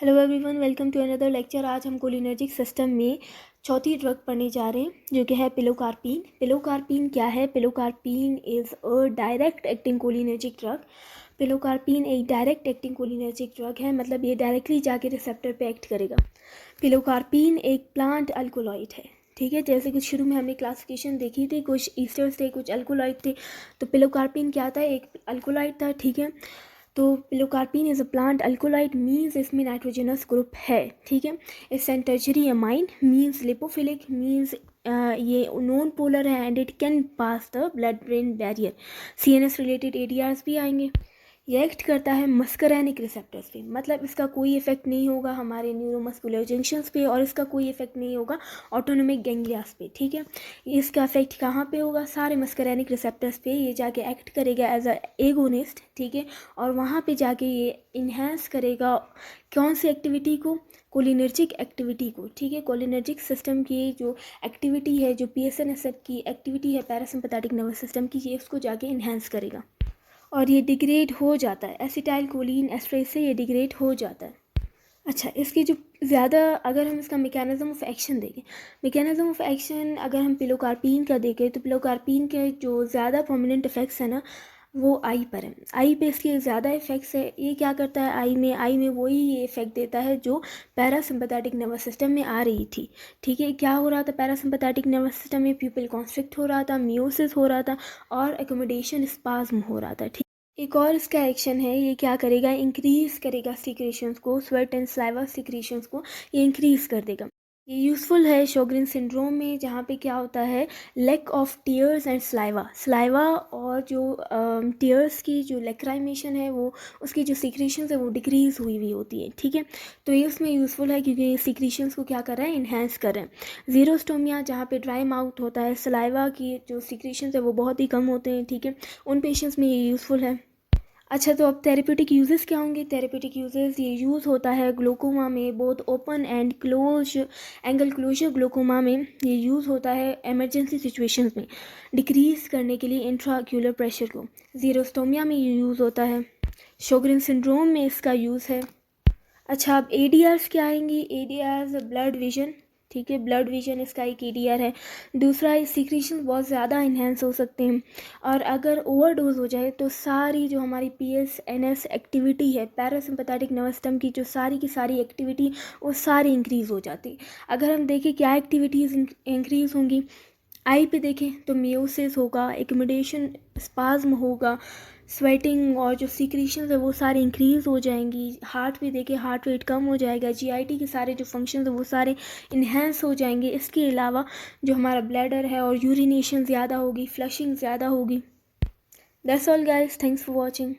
Hello everyone, welcome to another lecture. आज हम cholinergic system में चौथी ड्रग पढ़ने जा रहे हैं जो कि है पिलोकार्पिन। पिलोकार्पिन क्या है? Pilocarpine is a direct acting cholinergic drug. Pilocarpine एक डायरेक्ट एक्टिंग कोलिनर्जिक ड्रग है, मतलब ये डायरेक्टली जाके रिसेप्टर पे एक्ट करेगा। पिलोकार्पिन एक प्लांट अल्कोलॉइड है, ठीक है। जैसे कि शुरू में हमने क्लासिफिकेशन देखी थी, कुछ ईस्टर्स थे, कुछ अल्कोलॉइड थे। तो पिलोकार्पिन क्या था? एक अल्कोलॉइड था, ठीक है। तो pilocarpine is a plant alkaloid, means इसमें नाइट्रोजनस ग्रुप है, ठीक है। It's an tertiary amine, means lipophilic, means ये नॉन पोलर है and it can pass the blood brain barrier. CNS related areas भी आएंगे। ये एक्ट करता है मस्करैनिक रिसेप्टर्स पे, मतलब इसका कोई इफेक्ट नहीं होगा हमारे न्यूरोमस्कुलर जंक्शंस पे और इसका कोई इफेक्ट नहीं होगा ऑटोनोमिक गैंग्लियास पे, ठीक है। इसका इफेक्ट कहाँ पे होगा? सारे मस्करैनिक रिसेप्टर्स पे ये जाके एक्ट करेगा एज अ एगोनिस्ट, ठीक है। और वहाँ पे जाके ये इन्हेंस करेगा कौन सी एक्टिविटी को? कोलिनर्जिक एक्टिविटी को, ठीक है। कोलिनर्जिक सिस्टम की जो एक्टिविटी है, जो PSNSF की एक्टिविटी है पैरासिम्पैथेटिक नर्वस सिस्टम की, ये उसको जाके इन्हेंस करेगा और ये डिग्रेड हो जाता है। एसिटाइल कोलिन एस्ट्रेज से ये डिग्रेड हो जाता है। अच्छा, इसकी जो ज़्यादा अगर हम इसका मैकेनिज्म ऑफ एक्शन देखें, मैकेनिज्म ऑफ एक्शन अगर हम पिलोकार्पिन का देखें तो पिलोकार्पिन के जो ज़्यादा प्रोमिनेंट इफ़ेक्ट्स हैं ना, वो आई पर है। आई पे इसके ज़्यादा इफ़ेक्ट्स है। ये क्या करता है? आई में वही ये इफ़ेक्ट देता है जो पैरासिम्पैथेटिक नर्वस सिस्टम में आ रही थी, ठीक है। क्या हो रहा था पैरासिम्पैथेटिक नर्वस सिस्टम में? प्यूपिल कॉन्स्ट्रिक्ट हो रहा था, मियोसिस हो रहा था और एकोमोडेशन स्पाज्म हो रहा था, ठीक। एक और इसका एक्शन है, ये क्या करेगा? इंक्रीज करेगा सीक्रेशंस को, स्वेट एंड सलाइवा सीक्रेशंस को ये इंक्रीज कर देगा। ये यूज़फुल है शोग्रिन सिंड्रोम में, जहाँ पे क्या होता है? Lack of tears and saliva और जो टीयर्स की जो लेक्राइमेशन है, वो उसकी जो सीक्रेशंस है वो डिक्रीज हुई होती है, ठीक है। तो ये उसमें यूज़फुल है क्योंकि ये सीक्रेशंस को क्या कर रहा है? इन्हेंस कर रहे हैं। जीरोस्टोमिया, जहाँ पे ड्राई माउथ होता है, सलाइवा की जो सीक्रेशंस है वो बहुत ही कम होते हैं, ठीक है। उन पेशेंट्स में ये यूज़फुल है। अच्छा, तो अब थेरेप्यूटिक यूजेस क्या होंगे? थेरेप्यूटिक यूजेस ये यूज़ होता है ग्लोकोमा में, बहुत open and close angle closure glaucoma में ये यूज़ होता है इमरजेंसी सिचुएशंस में डिक्रीज करने के लिए इंट्राक्यूलर प्रेशर को। जीरोस्टोमिया में ये यूज़ होता है। शोग्रिन सिंड्रोम में इसका यूज़ है। अच्छा, अब ADRs क्या आएंगी? ADRs ब्लड विजन, ठीक है। ब्लड विजन इसका एक ADR है। दूसरा, सीक्रेशन बहुत ज़्यादा इन्हेंस हो सकते हैं और अगर ओवरडोज हो जाए तो सारी जो हमारी PSNS एक्टिविटी है, पैरासिम्पैथेटिक नर्वस सिस्टम की जो सारी की सारी एक्टिविटी, वो सारी इंक्रीज़ हो जाती। अगर हम देखें क्या एक्टिविटीज़ इंक्रीज़ होंगी, आई पे देखें तो मियोसिस होगा, एकोमोडेशन स्पाज्म होगा, स्वेटिंग और जो सीक्रेशंस है वो सारे इंक्रीज़ हो जाएंगी। हार्ट पे देखें, हार्ट रेट कम हो जाएगा। GIT के सारे जो फंक्शंस है वो सारे इन्हेंस हो जाएंगे। इसके अलावा जो हमारा ब्लैडर है और यूरिनेशन ज़्यादा होगी, फ्लशिंग ज़्यादा होगी। That's all guys, thanks for watching.